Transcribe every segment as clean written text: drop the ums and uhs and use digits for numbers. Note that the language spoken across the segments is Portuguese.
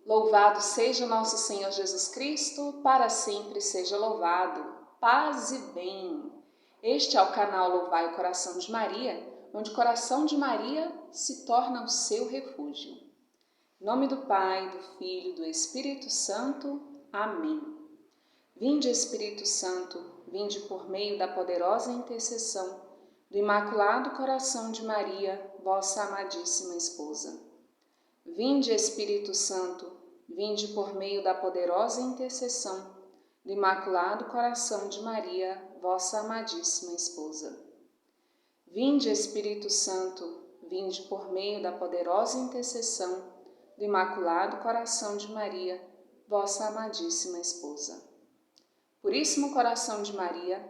Louvado seja o nosso Senhor Jesus Cristo, para sempre seja louvado. Paz e bem! Este é o canal Louvai o Coração de Maria, onde o coração de Maria se torna o seu refúgio. Em nome do Pai, do Filho e do Espírito Santo. Amém. Vinde, Espírito Santo, vinde por meio da poderosa intercessão do Imaculado Coração de Maria, vossa amadíssima esposa. Vinde, Espírito Santo, vinde por meio da poderosa intercessão do Imaculado Coração de Maria, vossa amadíssima esposa. Vinde, Espírito Santo, vinde por meio da poderosa intercessão do Imaculado Coração de Maria, vossa amadíssima esposa. Puríssimo Coração de Maria,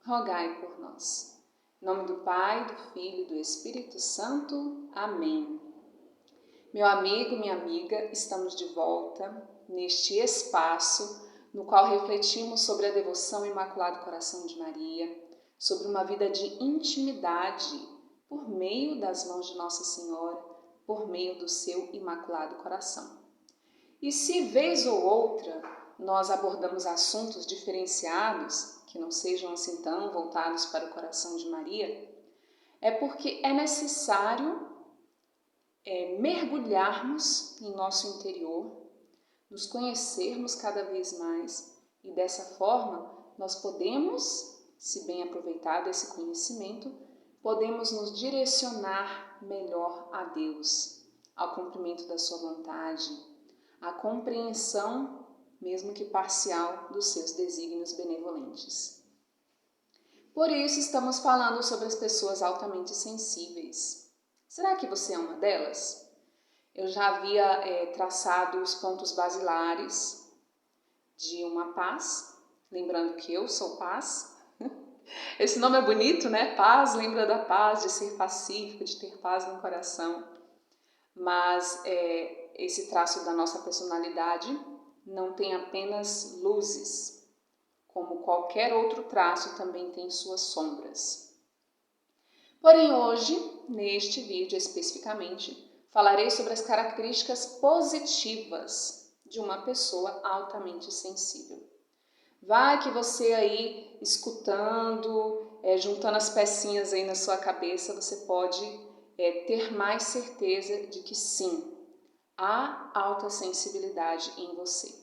rogai por nós. Em nome do Pai, do Filho e do Espírito Santo. Amém. Meu amigo, minha amiga, estamos de volta neste espaço no qual refletimos sobre a devoção ao Imaculado Coração de Maria, sobre uma vida de intimidade por meio das mãos de Nossa Senhora, por meio do seu Imaculado Coração. E se vez ou outra nós abordamos assuntos diferenciados, que não sejam assim tão voltados para o Coração de Maria, é porque é necessário mergulharmos em nosso interior, nos conhecermos cada vez mais e dessa forma nós podemos, se bem aproveitado esse conhecimento, podemos nos direcionar melhor a Deus, ao cumprimento da sua vontade, à compreensão, mesmo que parcial, dos seus desígnios benevolentes. Por isso estamos falando sobre as pessoas altamente sensíveis. Será que você é uma delas? Eu já havia traçado os pontos basilares de uma paz, lembrando que eu sou paz. Esse nome é bonito, né? Paz lembra da paz, de ser pacífico, de ter paz no coração. Mas esse traço da nossa personalidade não tem apenas luzes, como qualquer outro traço também tem suas sombras. Porém, hoje, neste vídeo especificamente, falarei sobre as características positivas de uma pessoa altamente sensível. Vai que você aí, escutando, juntando as pecinhas aí na sua cabeça, você pode ter mais certeza de que sim, há alta sensibilidade em você.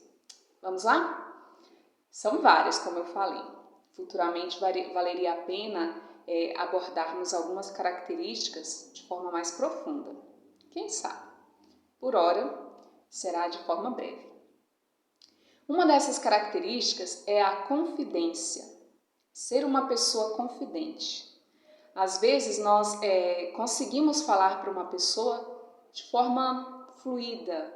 Vamos lá? São várias, como eu falei. Futuramente valeria a pena abordarmos algumas características de forma mais profunda. Quem sabe? Por ora, será de forma breve. Uma dessas características é a confidência. Ser uma pessoa confidente. Às vezes nós conseguimos falar para uma pessoa de forma fluida,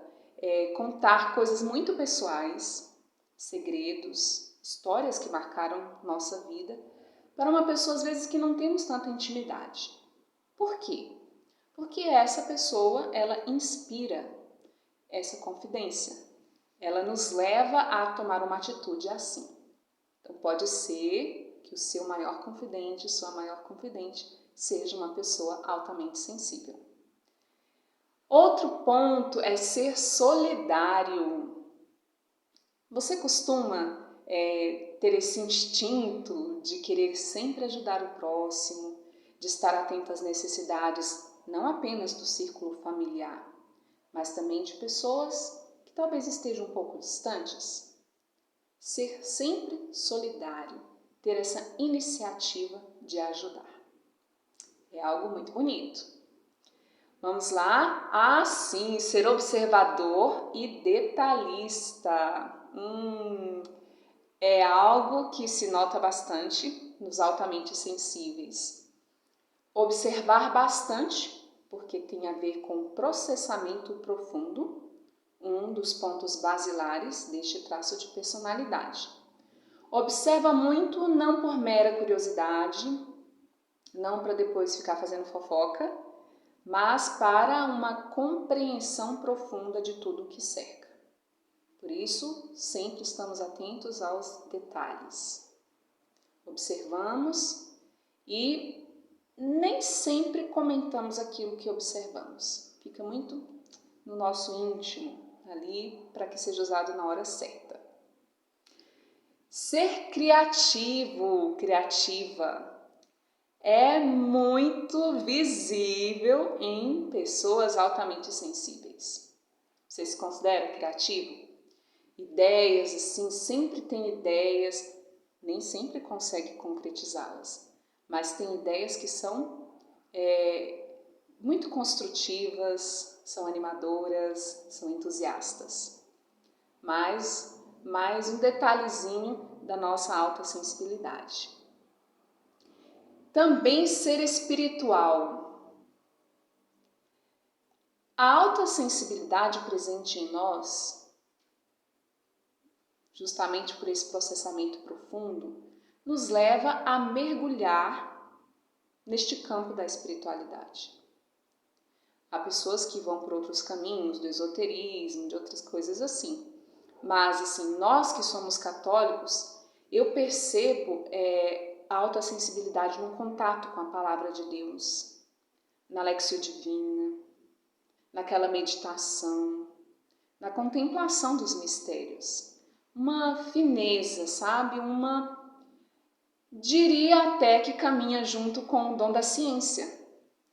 contar coisas muito pessoais, segredos, histórias que marcaram nossa vida, para uma pessoa às vezes que não temos tanta intimidade. Por quê? Porque essa pessoa, ela inspira essa confidência. Ela nos leva a tomar uma atitude assim. Então pode ser que o seu maior confidente, sua maior confidente, seja uma pessoa altamente sensível. Outro ponto é ser solidário. Você costuma ter esse instinto de querer sempre ajudar o próximo, de estar atento às necessidades não apenas do círculo familiar, mas também de pessoas que talvez estejam um pouco distantes? Ser sempre solidário, ter essa iniciativa de ajudar. É algo muito bonito. Vamos lá? Ah, sim, ser observador e detalhista. É algo que se nota bastante nos altamente sensíveis. Observar bastante, porque tem a ver com processamento profundo, um dos pontos basilares deste traço de personalidade. Observa muito não por mera curiosidade, não para depois ficar fazendo fofoca, mas para uma compreensão profunda de tudo o que cerca. Por isso, sempre estamos atentos aos detalhes. Observamos e nem sempre comentamos aquilo que observamos. Fica muito no nosso íntimo. ali para que seja usado na hora certa. Ser criativo, criativa, é muito visível em pessoas altamente sensíveis. Você se considera criativo? Ideias, assim, sempre tem ideias, nem sempre consegue concretizá-las, mas tem ideias que são muito construtivas, são animadoras, são entusiastas. Mais um detalhezinho da nossa alta sensibilidade. Também ser espiritual. A alta sensibilidade presente em nós, justamente por esse processamento profundo, nos leva a mergulhar neste campo da espiritualidade. Há pessoas que vão por outros caminhos, do esoterismo, de outras coisas assim. Mas, assim, nós que somos católicos, eu percebo a alta sensibilidade no contato com a palavra de Deus, na Lectio Divina, naquela meditação, na contemplação dos mistérios. Uma fineza, sabe? Diria até que caminha junto com o dom da ciência,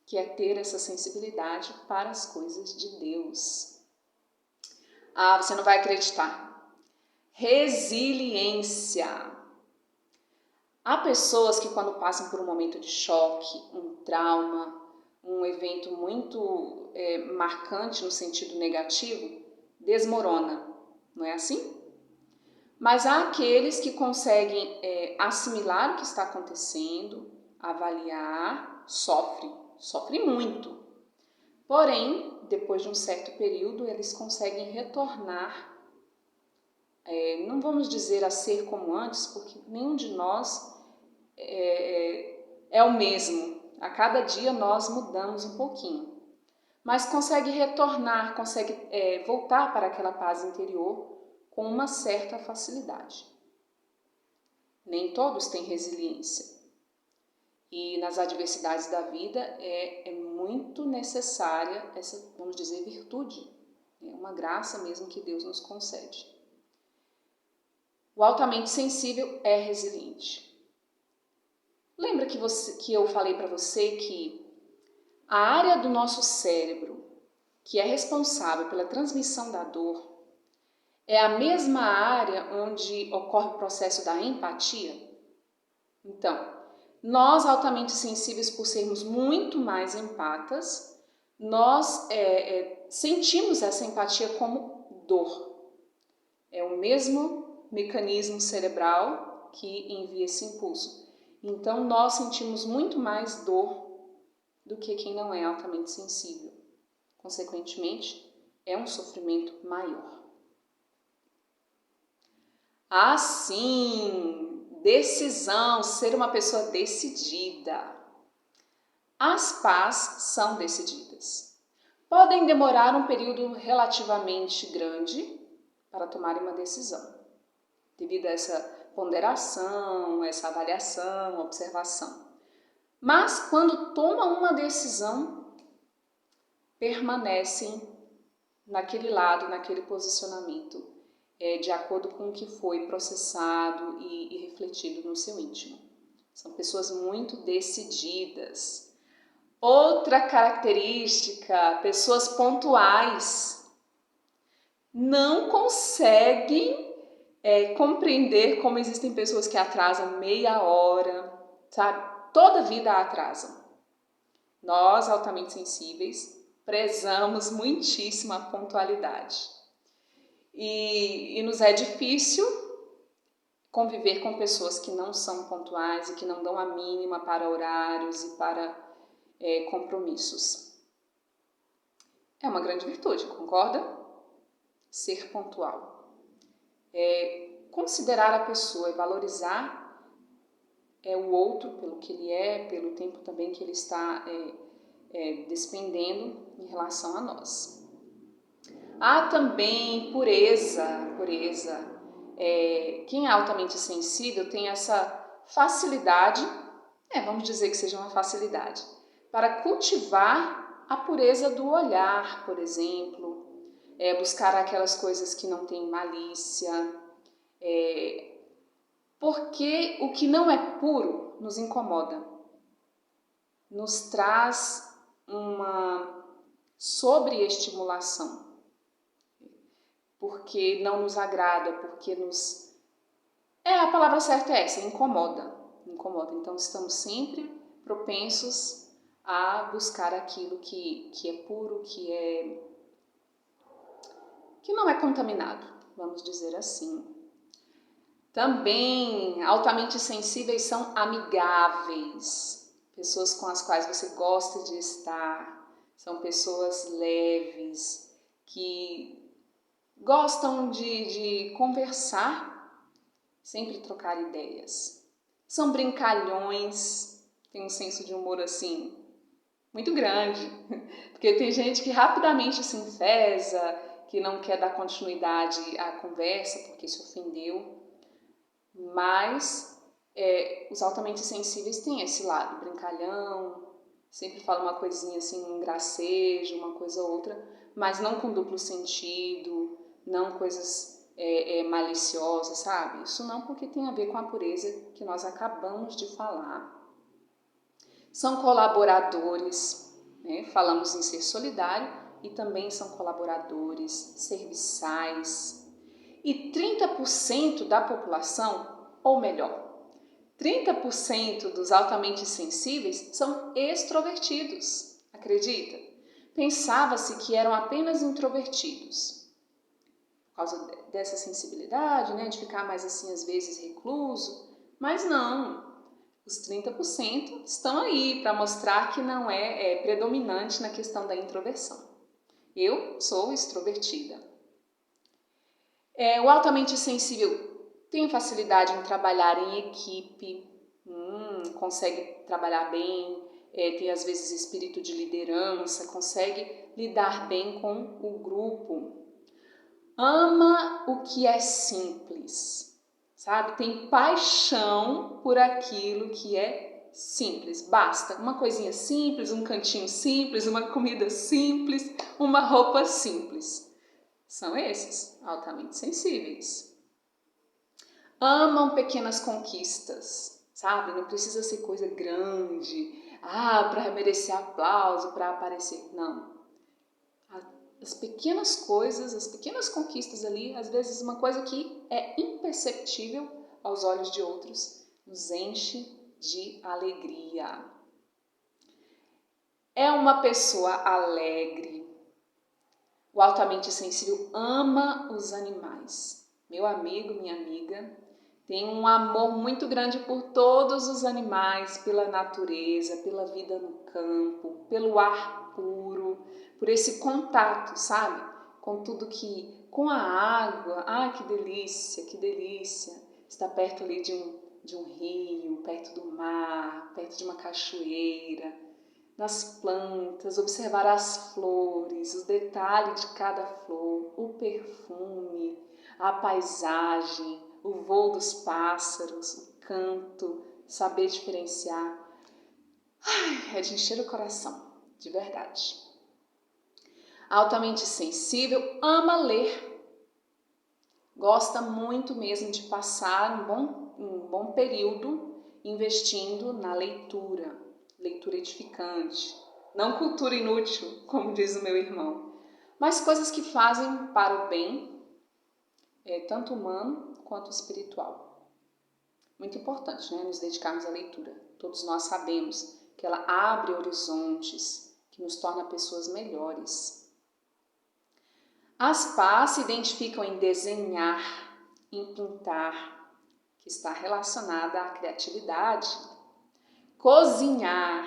que é ter essa sensibilidade para as coisas de Deus. Ah, você não vai acreditar. Resiliência. Há pessoas que quando passam por um momento de choque, um trauma, um evento muito marcante no sentido negativo, desmorona, não é assim? Mas há aqueles que conseguem assimilar o que está acontecendo, avaliar, sofre muito. Porém, depois de um certo período, eles conseguem retornar, não vamos dizer a ser como antes, porque nenhum de nós é o mesmo. A cada dia nós mudamos um pouquinho. Mas consegue retornar, consegue voltar para aquela paz interior com uma certa facilidade. Nem todos têm resiliência. E nas adversidades da vida é muito necessária essa, vamos dizer, virtude. É uma graça mesmo que Deus nos concede. O altamente sensível é resiliente. Lembra que eu falei para você que a área do nosso cérebro que é responsável pela transmissão da dor é a mesma área onde ocorre o processo da empatia? Então, nós altamente sensíveis, por sermos muito mais empatas, nós sentimos essa empatia como dor. É o mesmo mecanismo cerebral que envia esse impulso. Então, nós sentimos muito mais dor do que quem não é altamente sensível. Consequentemente, é um sofrimento maior. Assim, decisão, ser uma pessoa decidida. As pás são decididas. Podem demorar um período relativamente grande para tomarem uma decisão, devido a essa ponderação, essa avaliação, observação. Mas quando tomam uma decisão, permanecem naquele lado, naquele posicionamento, de acordo com o que foi processado e refletido no seu íntimo. São pessoas muito decididas. Outra característica, pessoas pontuais. Não conseguem compreender como existem pessoas que atrasam meia hora, sabe? Toda vida atrasam. Nós, altamente sensíveis, prezamos muitíssimo a pontualidade. E nos é difícil conviver com pessoas que não são pontuais e que não dão a mínima para horários e para compromissos. É uma grande virtude, concorda? Ser pontual. Considerar a pessoa e valorizar o outro pelo que ele é, pelo tempo também que ele está despendendo em relação a nós. Há também pureza. Quem é altamente sensível tem essa facilidade, vamos dizer que seja uma facilidade, para cultivar a pureza do olhar, por exemplo, buscar aquelas coisas que não têm malícia, porque o que não é puro nos incomoda, nos traz uma sobreestimulação, porque não nos agrada, porque nos... a palavra certa é essa, incomoda. Então estamos sempre propensos a buscar aquilo que é puro, que não é contaminado, vamos dizer assim. Também, altamente sensíveis são amigáveis, pessoas com as quais você gosta de estar, são pessoas leves, que gostam de conversar, sempre trocar ideias. São brincalhões, tem um senso de humor assim, muito grande, porque tem gente que rapidamente se enfesa, que não quer dar continuidade à conversa porque se ofendeu. Mas os altamente sensíveis têm esse lado brincalhão, sempre fala uma coisinha assim, um gracejo, uma coisa ou outra, mas não com duplo sentido, não coisas maliciosas, sabe? Isso não, porque tem a ver com a pureza que nós acabamos de falar. São colaboradores, né? Falamos em ser solidário e também são colaboradores, serviçais. E 30% da população, ou melhor, 30% dos altamente sensíveis são extrovertidos, acredita? Pensava-se que eram apenas introvertidos, por causa dessa sensibilidade, né, de ficar mais assim às vezes recluso, mas não, os 30% estão aí para mostrar que não é predominante na questão da introversão. Eu sou extrovertida. O altamente sensível tem facilidade em trabalhar em equipe, consegue trabalhar bem, tem às vezes espírito de liderança, consegue lidar bem com o grupo. Ama o que é simples, sabe? Tem paixão por aquilo que é simples, basta uma coisinha simples, um cantinho simples, uma comida simples, uma roupa simples. São esses, altamente sensíveis. Amam pequenas conquistas, sabe? Não precisa ser coisa grande, para merecer aplauso, para aparecer. Não. As pequenas coisas, as pequenas conquistas ali, às vezes uma coisa que é imperceptível aos olhos de outros, nos enche de alegria. É uma pessoa alegre. O altamente sensível ama os animais. Meu amigo, minha amiga, tem um amor muito grande por todos os animais, pela natureza, pela vida no campo, pelo ar puro, por esse contato, sabe? Com tudo com a água. Que delícia, que delícia. Estar perto ali de um rio, perto do mar, perto de uma cachoeira. Nas plantas, observar as flores, os detalhes de cada flor, o perfume, a paisagem, o voo dos pássaros, o canto, saber diferenciar. É de encher o coração, de verdade. Altamente sensível, ama ler. Gosta muito mesmo de passar um bom período investindo na leitura. Leitura edificante, não cultura inútil, como diz o meu irmão, mas coisas que fazem para o bem, tanto humano quanto espiritual. Muito importante, né, nos dedicarmos à leitura. Todos nós sabemos que ela abre horizontes, que nos torna pessoas melhores. As pás se identificam em desenhar, em pintar, que está relacionada à criatividade. Cozinhar.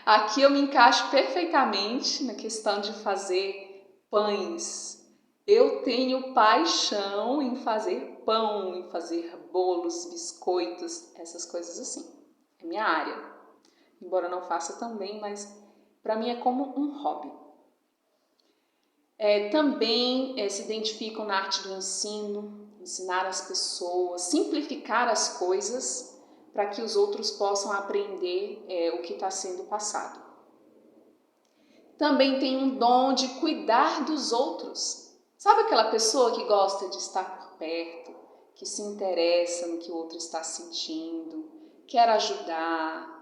Aqui eu me encaixo perfeitamente na questão de fazer pães. Eu tenho paixão em fazer pão, em fazer bolos, biscoitos, essas coisas assim. É minha área. Embora eu não faça tão bem, mas para mim é como um hobby. Também se identificam na arte do ensino, ensinar as pessoas, simplificar as coisas, para que os outros possam aprender o que está sendo passado. também tem um dom de cuidar dos outros. Sabe aquela pessoa que gosta de estar por perto, que se interessa no que o outro está sentindo, quer ajudar,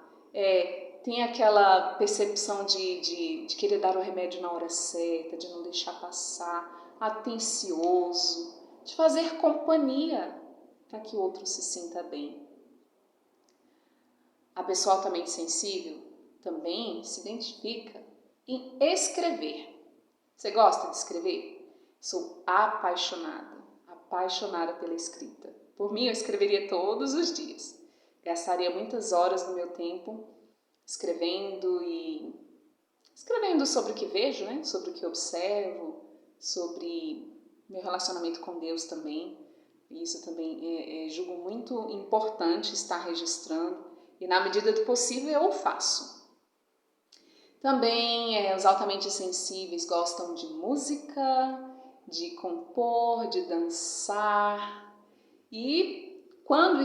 tem aquela percepção de querer dar o remédio na hora certa, de não deixar passar, atencioso, de fazer companhia para que o outro se sinta bem. A pessoa altamente sensível também se identifica em escrever. Você gosta de escrever? Sou apaixonada pela escrita. Por mim, eu escreveria todos os dias. Gastaria muitas horas do meu tempo escrevendo sobre o que vejo, né? Sobre o que observo, sobre meu relacionamento com Deus também. Isso também julgo muito importante estar registrando e na medida do possível eu o faço. Também os altamente sensíveis gostam de música, de compor, de dançar e quando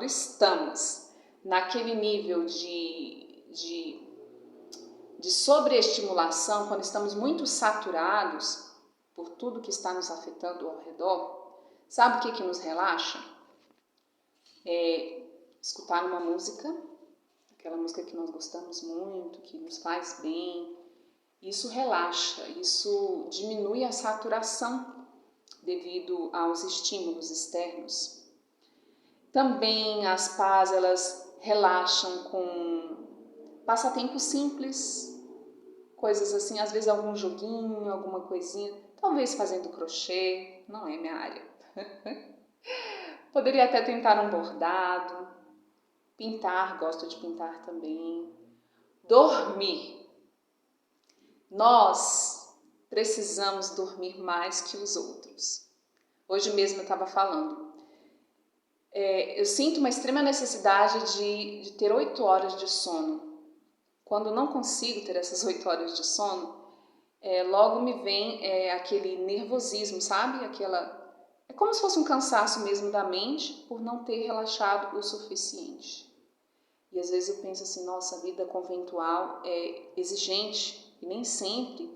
estamos naquele nível de sobreestimulação, quando estamos muito saturados por tudo que está nos afetando ao redor, sabe o que nos relaxa? Escutar uma música, aquela música que nós gostamos muito, que nos faz bem. Isso relaxa, isso diminui a saturação devido aos estímulos externos. Também as pás, elas relaxam com passatempos simples, coisas assim, às vezes algum joguinho, alguma coisinha, talvez fazendo crochê, não é minha área. Poderia até tentar um bordado, pintar, gosto de pintar também. Dormir. Nós precisamos dormir mais que os outros. Hoje mesmo eu estava falando. Eu sinto uma extrema necessidade de ter 8 horas de sono. Quando não consigo ter essas 8 horas de sono, logo me vem aquele nervosismo, sabe? É como se fosse um cansaço mesmo da mente por não ter relaxado o suficiente. E às vezes eu penso assim, nossa, a vida conventual é exigente e nem sempre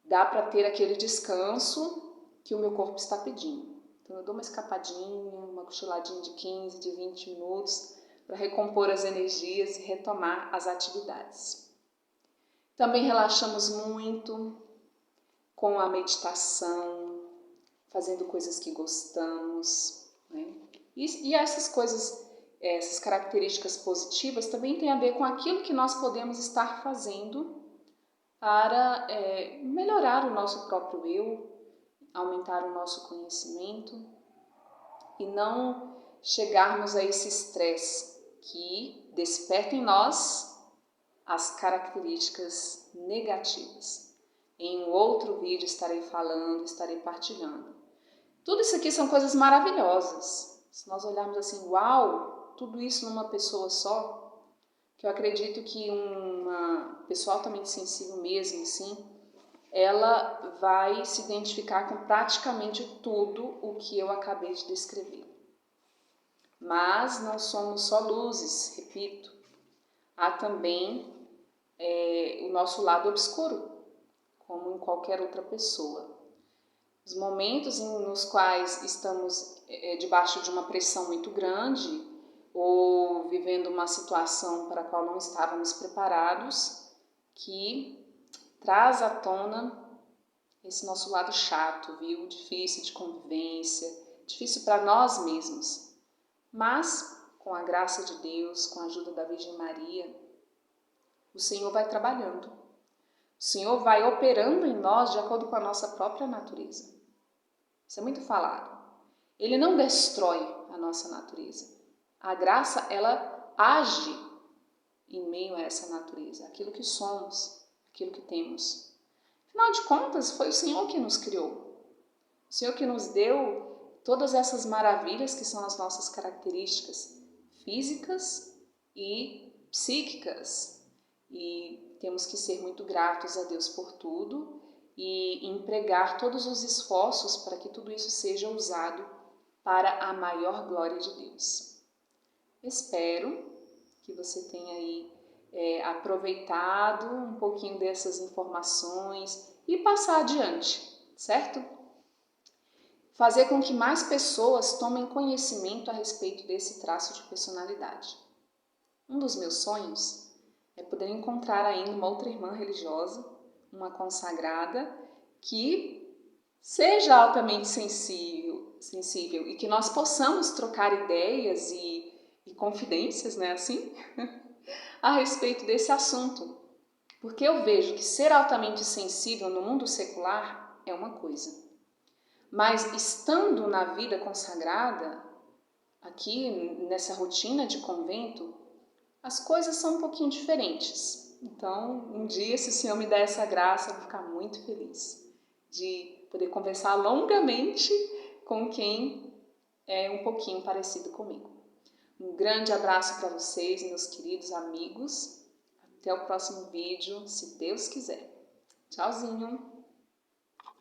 dá para ter aquele descanso que o meu corpo está pedindo. Então eu dou uma escapadinha, uma cochiladinha de 15, de 20 minutos para recompor as energias e retomar as atividades. Também relaxamos muito com a meditação, fazendo coisas que gostamos, né? E essas coisas, essas características positivas também têm a ver com aquilo que nós podemos estar fazendo para melhorar o nosso próprio eu, aumentar o nosso conhecimento e não chegarmos a esse estresse que desperta em nós as características negativas. Em um outro vídeo estarei falando, estarei partilhando. Tudo isso aqui são coisas maravilhosas. Se nós olharmos assim, uau, tudo isso numa pessoa só, que eu acredito que uma pessoa altamente sensível mesmo, assim, ela vai se identificar com praticamente tudo o que eu acabei de descrever. Mas não somos só luzes, repito. Há também o nosso lado obscuro, como em qualquer outra pessoa. Os momentos nos quais estamos debaixo de uma pressão muito grande ou vivendo uma situação para a qual não estávamos preparados, que traz à tona esse nosso lado chato, viu? Difícil de convivência, difícil para nós mesmos. Mas, com a graça de Deus, com a ajuda da Virgem Maria, o Senhor vai trabalhando. O Senhor vai operando em nós de acordo com a nossa própria natureza. Isso é muito falado. Ele não destrói a nossa natureza. A graça, ela age em meio a essa natureza, aquilo que somos, aquilo que temos. Afinal de contas, foi o Senhor que nos criou. O Senhor que nos deu todas essas maravilhas que são as nossas características físicas e psíquicas. E temos que ser muito gratos a Deus por tudo e empregar todos os esforços para que tudo isso seja usado para a maior glória de Deus. Espero que você tenha aí aproveitado um pouquinho dessas informações e passar adiante, certo? Fazer com que mais pessoas tomem conhecimento a respeito desse traço de personalidade. Um dos meus sonhos é poder encontrar ainda uma outra irmã religiosa, uma consagrada, que seja altamente sensível e que nós possamos trocar ideias e confidências, né, assim, a respeito desse assunto. Porque eu vejo que ser altamente sensível no mundo secular é uma coisa, mas estando na vida consagrada, aqui nessa rotina de convento, as coisas são um pouquinho diferentes. Então, um dia, se o Senhor me der essa graça, eu vou ficar muito feliz de poder conversar longamente com quem é um pouquinho parecido comigo. Um grande abraço para vocês, meus queridos amigos. Até o próximo vídeo, se Deus quiser. Tchauzinho!